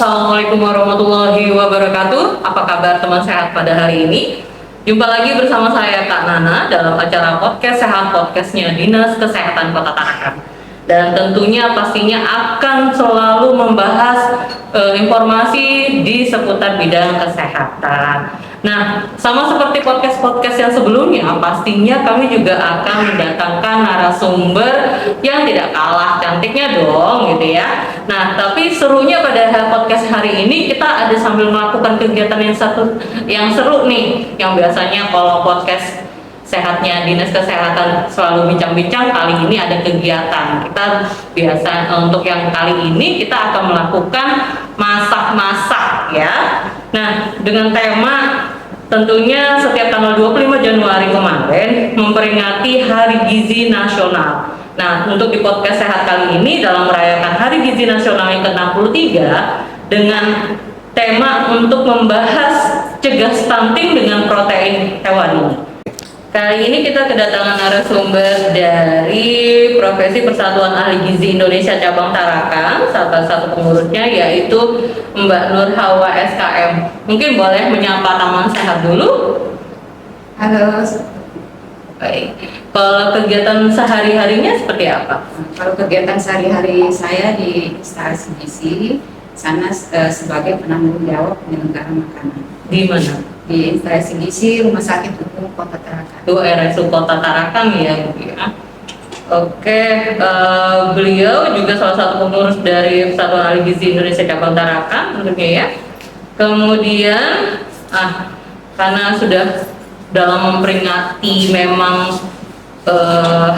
Assalamualaikum warahmatullahi wabarakatuh. Apa kabar teman sehat pada hari ini? Jumpa lagi bersama saya Kak Nana dalam acara podcast sehat podcastnya Dinas Kesehatan Kota Tarakan. Dan tentunya pastinya akan selalu membahas informasi di seputar bidang kesehatan. Nah, sama seperti podcast-podcast yang sebelumnya, pastinya kami juga akan mendatangkan narasumber yang tidak kalah cantiknya dong, gitu ya. Nah, tapi serunya pada podcast hari ini kita ada sambil melakukan kegiatan yang seru nih, yang biasanya kalau podcast sehatnya Dinas Kesehatan selalu bincang-bincang, kali ini ada kegiatan. Kita biasa untuk yang kali ini kita akan melakukan masak-masak ya. Nah, dengan tema tentunya setiap tanggal 25 Januari kemarin memperingati Hari Gizi Nasional. Nah, untuk di podcast sehat kali ini dalam merayakan Hari Gizi Nasional yang ke-63 dengan tema untuk membahas cegah stunting dengan protein hewani. Kali ini kita kedatangan narasumber dari Profesi Persatuan Ahli Gizi Indonesia Cabang Tarakan, salah satu pengurusnya yaitu Mbak Nur Hawa SKM. Mungkin boleh menyapa teman sehat dulu. Halo. Baik. Kalau kegiatan sehari-harinya seperti apa? Kalau kegiatan sehari-hari saya di instalasi gizi, sana sebagai penanggung jawab penyelenggara makanan. Di mana? Di instalasi gizi Rumah Sakit Umum Kota Tarakan. Itu RSU Kota Tarakan ya, Bu ya. Oke, beliau juga salah satu pengurus dari Persatuan Ahli Gizi Indonesia Cabang Tarakan tentunya ya. Kemudian, karena sudah dalam memperingati memang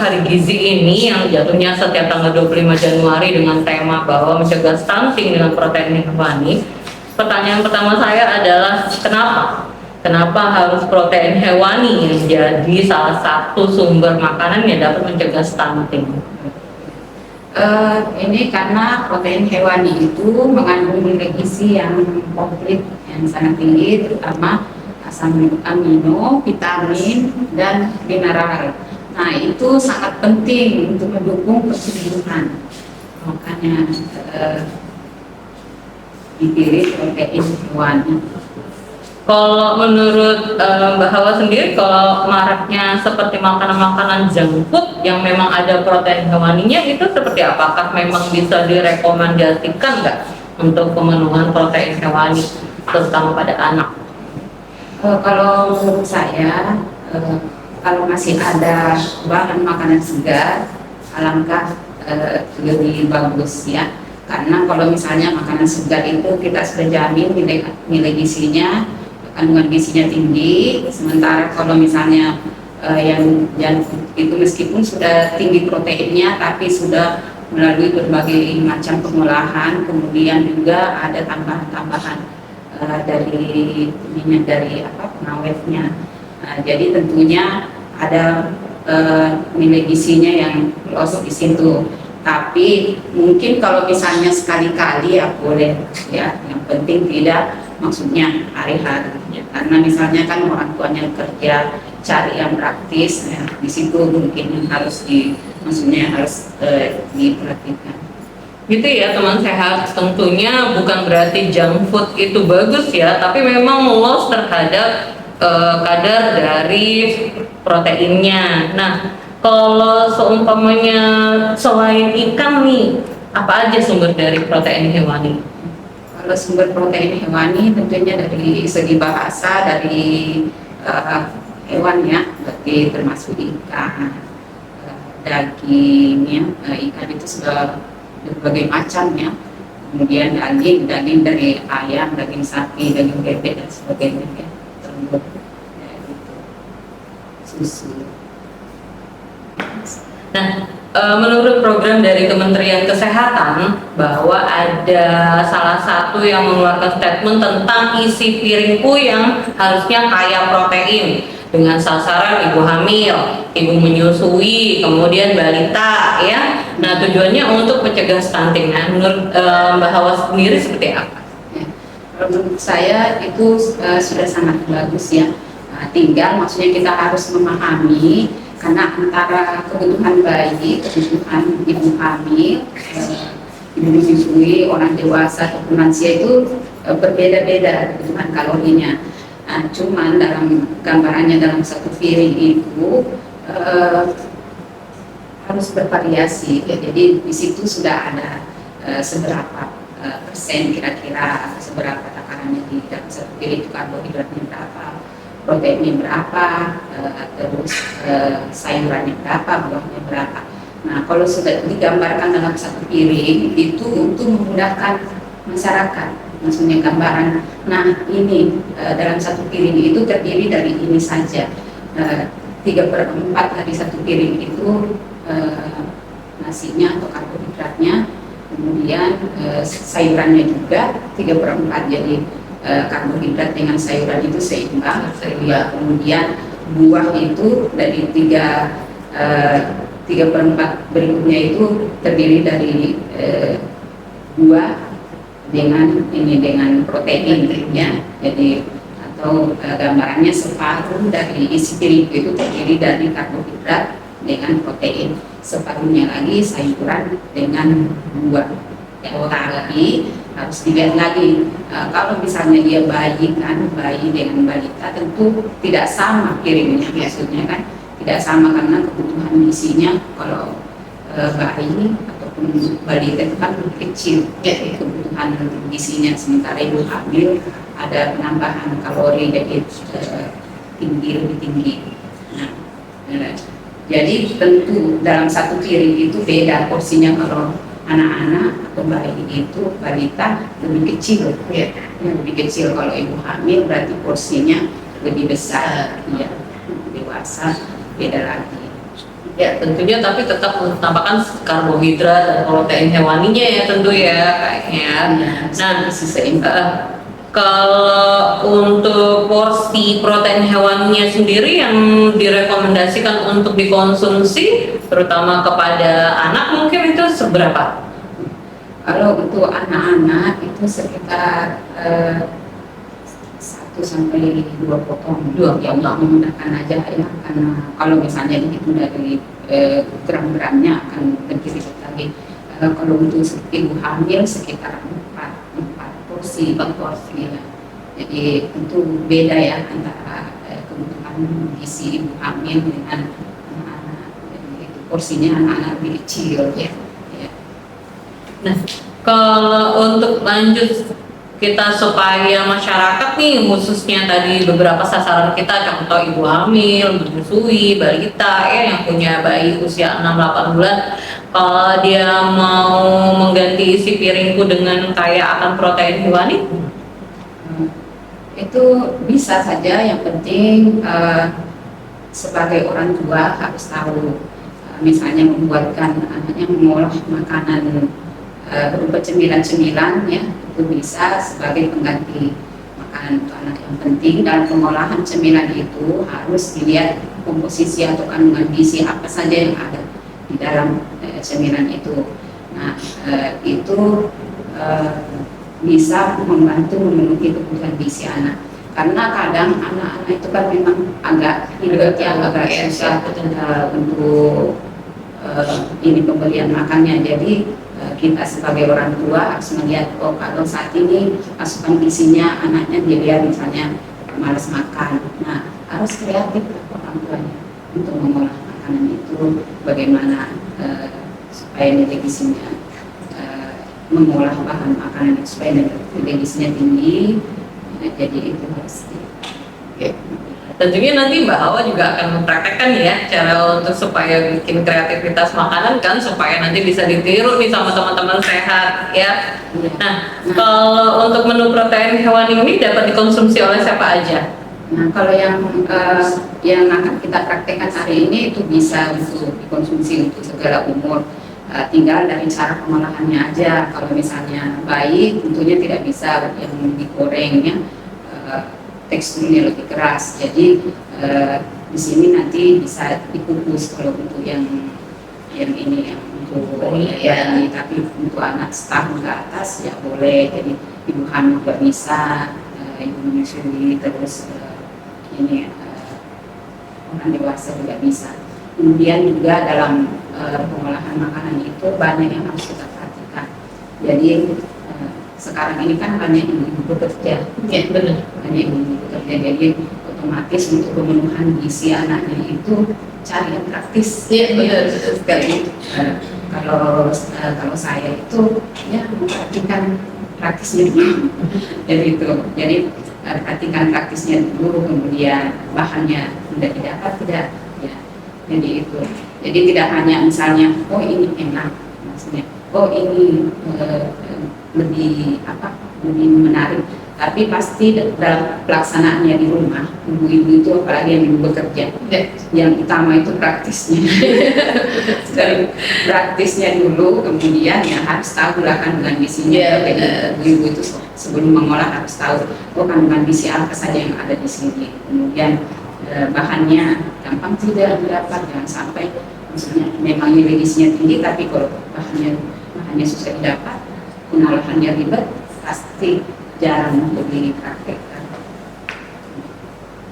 Hari Gizi ini yang jatuhnya setiap tanggal 25 Januari dengan tema bahwa mencegah stunting dengan protein hewani. Pertanyaan pertama saya adalah kenapa harus protein hewani yang jadi salah satu sumber makanan yang dapat mencegah stunting? Ini karena protein hewani itu mengandung nilai gizi yang komplit, yang sangat tinggi, terutama asam amino, vitamin, dan mineral. Nah, itu sangat penting untuk mendukung pertumbuhan. Makanya dipilih protein hewani. Kalau menurut Mbak Hawa sendiri, kalau maraknya seperti makanan-makanan junk food yang memang ada protein hewaninya itu seperti apakah memang bisa direkomendasikan nggak untuk pemenuhan protein hewani terutama pada anak? Kalau menurut saya, kalau masih ada bahan makanan segar, alangkah lebih bagus ya. Karena kalau misalnya makanan segar itu kita sudah jamin nilai gizinya, kandungan gizinya tinggi, sementara kalau misalnya yang itu meskipun sudah tinggi proteinnya tapi sudah melalui berbagai macam pengolahan, kemudian juga ada tambahan-tambahan dari pengawetnya. Jadi tentunya ada nilai gizinya yang lolos di situ. Tapi mungkin kalau misalnya sekali-kali ya boleh ya, yang penting tidak maksudnya hari-hari ya. Karena misalnya kan orang tuanya kerja cari yang praktis ya, di situ mungkin harus diperhatikan. Gitu ya teman sehat, tentunya bukan berarti junk food itu bagus ya, tapi memang loss terhadap kadar dari proteinnya. Nah, kalau seumpamanya selain ikan nih, apa aja sumber dari protein hewani? Kalau sumber protein hewani tentunya dari segi bahasa dari hewan ya, berarti termasuk ikan, daging ya, ikan itu sudah berbagai macam ya. Kemudian daging dari ayam, daging sapi, daging bebek dan sebagainya ya. Termasuk susu. Nah, menurut program dari Kementerian Kesehatan bahwa ada salah satu yang mengeluarkan statement tentang isi piringku yang harusnya kaya protein dengan sasaran ibu hamil, ibu menyusui, kemudian balita ya. Nah, tujuannya untuk mencegah stunting. Nah, menurut Mbak Hawa sendiri seperti apa? Ya, menurut saya itu sudah sangat bagus ya. Nah, tinggal maksudnya kita harus memahami karena antara kebutuhan bayi, kebutuhan ibu hamil ibu menyusui, orang dewasa ataupun lansia itu berbeda-beda kebutuhan kalorinya. Nah, cuman dalam gambarannya dalam satu piring itu harus bervariasi ya. Jadi di situ sudah ada seberapa persen kira-kira, seberapa takarannya di dalam satu piring itu, karbohidratnya berapa, proteinnya berapa, terus sayurannya berapa, buahnya berapa. Nah, kalau sudah digambarkan dalam satu piring itu untuk memudahkan masyarakat, maksudnya gambaran. Nah, ini dalam satu piring itu terdiri dari ini saja. 3/4 dari satu piring itu nasinya atau karbohidratnya, kemudian sayurannya juga 3/4, jadi karbohidrat dengan sayuran itu seimbang. Ya, kemudian buah itu dari 3/4 berikutnya itu terdiri dari buah dengan protein ya. Jadi atau gambarannya separuh dari isi piring itu terdiri dari karbohidrat dengan protein, separuhnya lagi sayuran dengan buah. Ya, tapi harus dilihat lagi kalau misalnya dia bayi dengan balita tentu tidak sama piringnya, maksudnya kan tidak sama karena kebutuhan gizinya kalau bayi ataupun balita itu kan lebih kecil ya, kebutuhan gizinya, sementara ibu hamil ada penambahan kalori jadi lebih tinggi. Nah, jadi tentu dalam satu piring itu beda porsinya. Kalau anak-anak atau bayi itu balita lebih kecil ya, lebih kecil. Kalau ibu hamil berarti porsinya lebih besar ya. Dewasa beda lagi ya. Tentunya tapi tetap menambahkan karbohidrat dan protein hewaninya ya, tentu ya kayaknya. Nah, kalau untuk porsi protein hewaninya sendiri yang direkomendasikan untuk dikonsumsi terutama kepada anak mungkin itu seberapa? Kalau untuk anak-anak itu sekitar 1 sampai 2 potong, yang memudahkan aja ya, karena kalau misalnya dihitung dari gram-gramnya akan lebih ribet lagi. Kalau untuk ibu hamil sekitar 4 porsi ya. Jadi itu beda ya antara kebutuhan gizi ibu hamil dengan anak-anak. Jadi itu porsinya anak-anak lebih kecil ya. Nah, kalau untuk lanjut kita supaya masyarakat nih, khususnya tadi beberapa sasaran kita, contoh ibu hamil, menyusui, balita ya yang punya bayi usia 6-8 bulan, kalau dia mau mengganti isi piringku dengan kaya akan protein hewani, itu bisa saja. Yang penting sebagai orang tua harus tahu, misalnya membuatkan anaknya mengolah makanan berupa cemilan-cemilan ya, itu bisa sebagai pengganti makanan untuk anak. Yang penting dalam pengolahan cemilan itu harus dilihat komposisi atau kandungan gizi apa saja yang ada di dalam cemilan itu. Nah, itu bisa membantu memenuhi kebutuhan gizi anak. Karena kadang anak-anak itu kan memang agak ribet ya, agak susah untuk ini pembelian makannya. Jadi kita sebagai orang tua harus melihat, oh kalau saat ini asupan gizinya anaknya dia misalnya malas makan. Nah, harus kreatif orang tuanya untuk mengolah makanan itu, bagaimana supaya nilai gizinya, mengolah bahan makanan supaya nilai gizinya tinggi. Jadi itu harus tentunya nanti Mbak Hawa juga akan mempraktekkan ya cara untuk supaya bikin kreativitas makanan kan, supaya nanti bisa ditiru nih sama teman-teman sehat ya. Nah, kalau untuk menu protein hewani ini dapat dikonsumsi oleh siapa aja? Nah, kalau yang akan kita praktekkan hari ini itu bisa untuk dikonsumsi untuk segala umur. Tinggal dari cara pengolahannya aja. Kalau misalnya bayi tentunya tidak bisa yang digorengnya, teksturnya lebih keras. Jadi di sini nanti bisa dikukus kalau untuk yang ini yang untuk bayi, tapi untuk anak setahun ke atas ya boleh. Jadi ibu hamil juga bisa, ibu menyusui, terus ini orang dewasa juga bisa. Kemudian juga dalam pengolahan makanan itu banyak yang harus kita perhatikan. Jadi sekarang ini kan banyak ibu bekerja, Ya, benar. banyak ibu bekerja, jadi otomatis untuk pemenuhan gizi anaknya itu cari yang praktis. Iya, benar sekali. Kalau saya itu ya memperhatikan praktisnya dulu. Jadi perhatikan praktisnya dulu, kemudian bahannya sudah didapat tidak, ya. Jadi itu. Jadi tidak hanya misalnya oh ini enak, maksudnya oh ini lebih lebih menarik, tapi pasti dalam pelaksanaannya di rumah ibu-ibu itu, apalagi yang ibu bekerja, yang utama itu praktisnya. Dari praktisnya dulu, kemudian ya harus tahu lah kandungan gizinya. Ibu-ibu itu sebelum mengolah harus tahu oh kandungan gizi apa saja yang ada di sini, kemudian bahannya gampang tidak didapat, jangan sampai maksudnya memang nilai gizinya tinggi tapi kalau bahannya susah didapat, pengolahannya ribet, pasti jarang untuk dipraktekkan.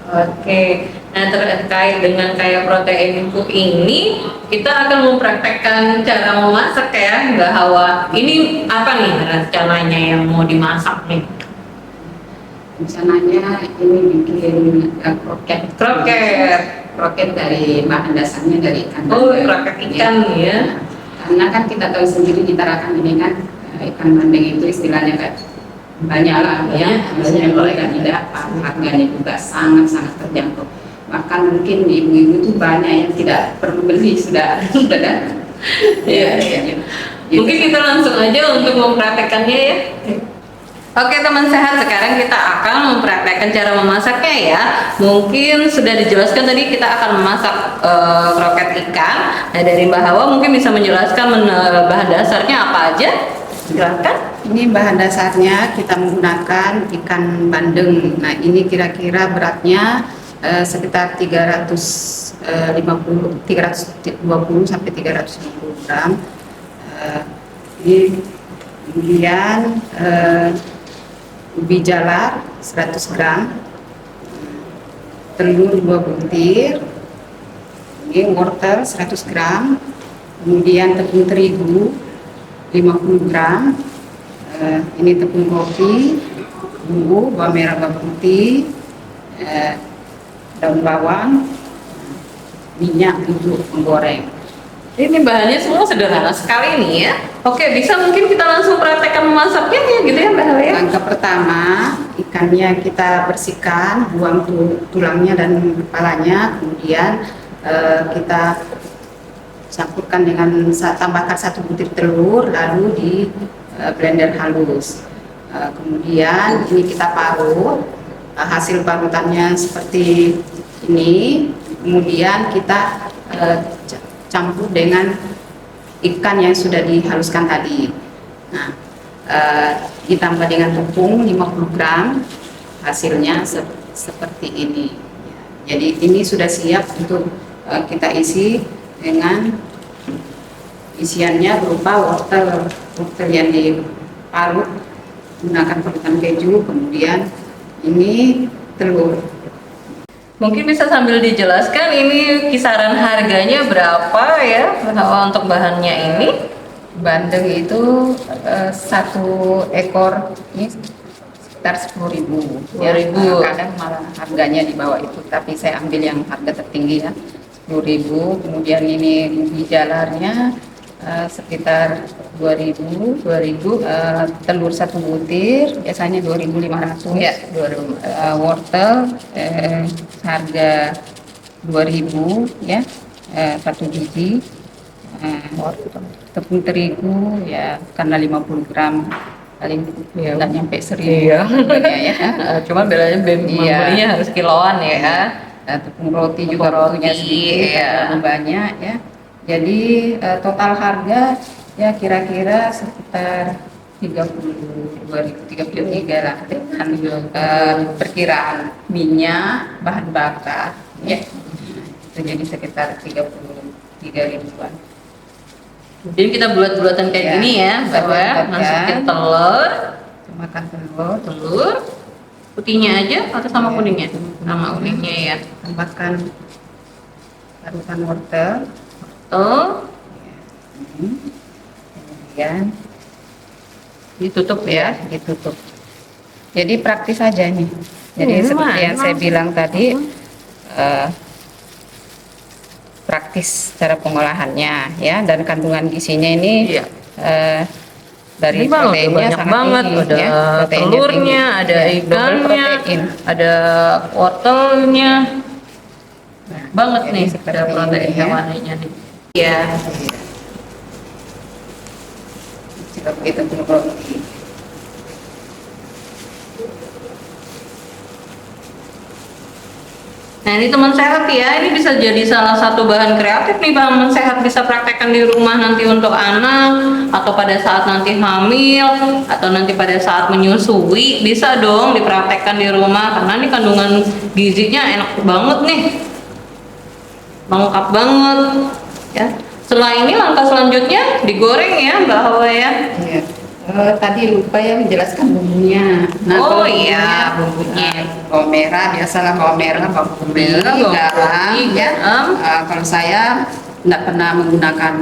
Oke, nah terkait dengan kayak protein itu ini, kita akan mempraktekkan cara memasak ya, Mbak Hawa. Ini apa nih rencananya yang mau dimasak nih? Rencananya ini bikin kroket dari bahan dasarnya dari ikan. Oh, kroket ikan ya. Karena kan kita tahu sendiri di Tarakan ini kan ikan bandeng itu istilahnya kan banyak lah ya, biasanya tidak didapat, harganya juga sangat-sangat terjangkau. Bahkan mungkin ibu-ibu itu banyak yang tidak perlu beli, sudah datang. Ya. Mungkin kita langsung aja untuk mempraktekannya ya. Oke teman sehat, sekarang kita akan mempraktekkan cara memasaknya ya. Mungkin sudah dijelaskan tadi kita akan memasak kroket ikan. Nah dari Mbak Hawa mungkin bisa menjelaskan bahan dasarnya apa aja. Silakan. Ini bahan dasarnya kita menggunakan ikan bandeng. Nah ini kira-kira beratnya sekitar 320 sampai 350 gram. Ini kemudian ubi jalar 100 gram, telur 2 butir, ini wortel 100 gram, kemudian tepung terigu 50 gram, ini tepung roti, bumbu bawang merah, bawang putih, daun bawang, minyak untuk menggoreng. Ini bahannya semua sederhana sekali nih ya. Oke, bisa mungkin kita langsung praktekkan memasaknya ya gitu ya Mbak Hawa ya. Langkah pertama, ikannya kita bersihkan, buang tulangnya dan kepalanya, kemudian kita campurkan dengan tambahkan 1 butir telur, lalu di blender halus. Kemudian ini kita parut, hasil parutannya seperti ini. Kemudian kita campur dengan ikan yang sudah dihaluskan tadi. Nah, ditambah dengan tepung 50 gram, hasilnya seperti ini. Jadi ini sudah siap untuk kita isi dengan isiannya berupa wortel yang diparut menggunakan parutan keju, kemudian ini telur. Mungkin bisa sambil dijelaskan ini kisaran harganya berapa ya untuk bahannya ini? Bandeng itu 1 ekor ini sekitar 10.000. Ya, kadang malah harganya di bawah itu, tapi saya ambil yang harga tertinggi ya, 10.000. Kemudian ini ubi jalarnya sekitar 2.000, telur 1 butir biasanya 2.500 ya, wortel harga 2.000 ya, 1 biji, tepung terigu ya karena 50 gram paling nggak nyampe 1.000 ya. Cuma bedanya belinya harus kiloan ya. Tepung roti juga butuhnya sedikit ya. Banyak ya. Jadi total harga ya kira-kira sekitar 33 lah dengan perkiraan minyak, bahan bakar ya. Itu jadi sekitar 33 ribuan. Jadi kita bulat-bulatan kayak gini ya, Mbak. Masukin telur, makan telur putihnya aja atau sama kuningnya? Sama kuningnya ya. Tambahkan parutan wortel. Oh, Kemudian Ditutup ya, ditutup. Jadi praktis saja nih. Jadi seperti yang saya bilang tadi, praktis cara pengolahannya ya, dan kandungan gizinya ini dari proteinnya banyak sangat banget, tinggi, ada ya, proteinnya telurnya, tinggi. ada Ya, double ikannya, protein. ada wortelnya, banget Jadi nih, seperti ada protein ini, ya. hewaninya nih. Ya. Seperti itu dulu. Nah ini teman sehat ya, ini bisa jadi salah satu bahan kreatif nih teman sehat, bisa praktekkan di rumah nanti untuk anak, atau pada saat nanti hamil, atau nanti pada saat menyusui, bisa dong dipraktekkan di rumah, karena ini kandungan gizinya enak banget nih, lengkap banget ya. Setelah ini langkah selanjutnya digoreng ya Mbak Hawa ya. Iya. Tadi lupa ya menjelaskan bumbunya. Oh kalau iya, bumbunya. Bawang merah, biasalah bawang merah, bawang putih, garam ya. Kalau saya tidak pernah menggunakan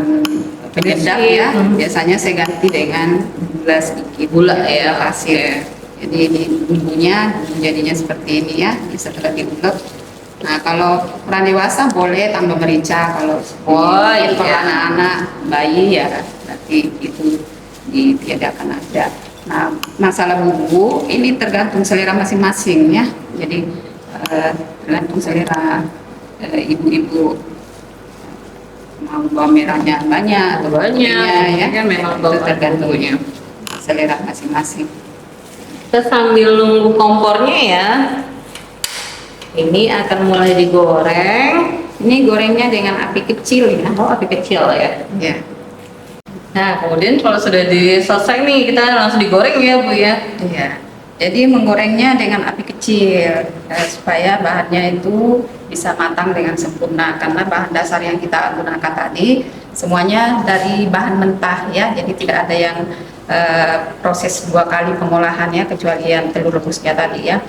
penyedap ya. Biasanya saya ganti dengan gula sedikit, Gula ya, pasir. Jadi ini bumbunya jadinya seperti ini ya. Setelah diulek. Nah kalau orang dewasa boleh tambah merica, kalau iya. kalau anak-anak bayi ya nanti itu ditiadakan ada. Nah masalah bumbu ini tergantung selera masing-masing ya. Jadi tergantung selera ibu-ibu, mau bawang merahnya banyak atau banyak ya. kan memang Itu tergantung bumbunya. selera masing-masing. Kita sambil nunggu kompornya ya. Ini akan mulai digoreng. Ini gorengnya dengan api kecil ya. Oh, api kecil ya. Ya. Nah, kemudian kalau sudah selesai nih, kita langsung digoreng ya, Bu ya. Iya. Jadi menggorengnya dengan api kecil supaya bahannya itu bisa matang dengan sempurna, karena bahan dasar yang kita gunakan tadi semuanya dari bahan mentah ya. Jadi tidak ada yang proses 2 kali pengolahannya kecuali yang telur rebusnya tadi ya.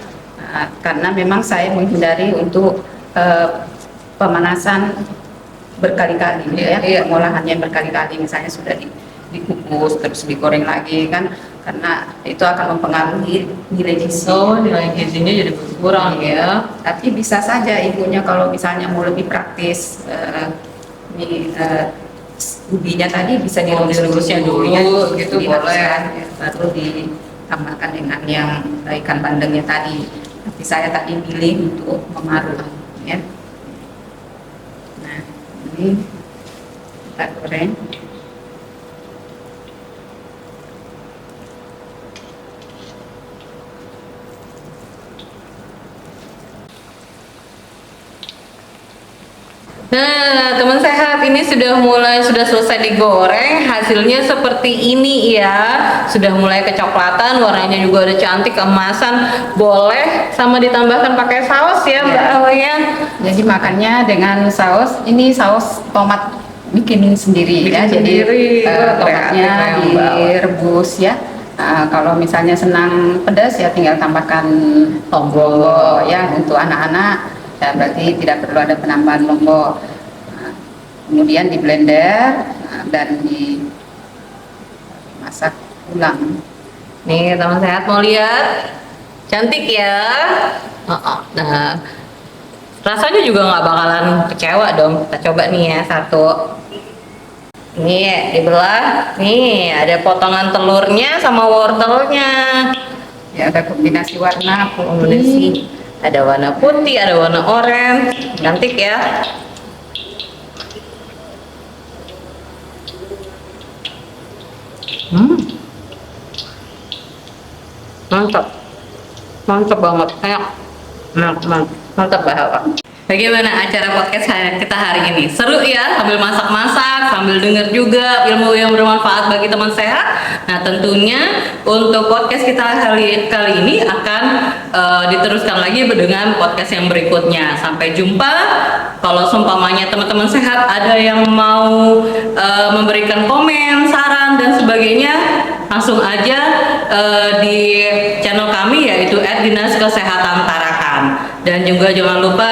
Karena memang saya menghindari untuk pemanasan berkali-kali ya, pengolahannya berkali-kali, misalnya sudah dikukus terus digoreng lagi kan, karena itu akan mempengaruhi nilai gizi. Oh, nilai gizinya jadi berkurang ya. Tapi bisa saja ibunya kalau misalnya mau lebih praktis, ubinya tadi bisa direbus-rebusnya dulu ya, gitu boleh. baru ditambahkan dengan yang ikan bandengnya tadi. Tapi saya tadi pilih untuk memarut ya. Nah ini kita goreng. Nah, teman sehat, ini sudah selesai digoreng, hasilnya seperti ini ya. Sudah mulai kecoklatan, warnanya juga udah cantik, keemasan. Boleh sama ditambahkan pakai saus ya, Mbak Hawa ya. Jadi makannya dengan saus, ini saus tomat bikin sendiri ya. Sendiri. Jadi tomatnya direbus ya. Kalau misalnya senang pedas ya tinggal tambahkan lombok ya. Untuk anak-anak ya berarti tidak perlu ada penambahan lombok. Kemudian di blender dan dimasak ulang. Nih teman sehat mau lihat, cantik ya. Nah, rasanya juga nggak bakalan kecewa dong. Kita coba nih ya, satu. Ini dibelah, nih ada potongan telurnya sama wortelnya. Ya ada kombinasi warna putih. Ada warna putih, ada warna oranye, cantik ya. Mantap, mantap banget, enak, mantap Mbak. Bagaimana acara podcast kita hari ini? Seru ya, sambil masak-masak, sambil denger juga ilmu yang bermanfaat bagi teman sehat. Nah tentunya untuk podcast kita kali ini akan diteruskan lagi dengan podcast yang berikutnya. Sampai jumpa. Kalau seumpamanya teman-teman sehat ada yang mau memberikan komen, saran dan sebagainya, langsung aja di channel kami yaitu @dinaskesehatantarakan. Dan juga jangan lupa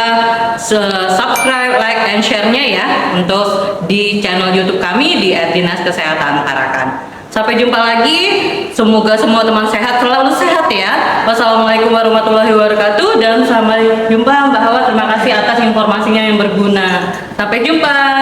subscribe, like, and share-nya ya untuk di channel YouTube kami di @dinaskesehatantarakan. Sampai jumpa lagi. Semoga semua teman sehat, selalu sehat ya. Wassalamualaikum warahmatullahi wabarakatuh. Dan sampai jumpa Mbak Hawa. Terima kasih atas informasinya yang berguna. Sampai jumpa.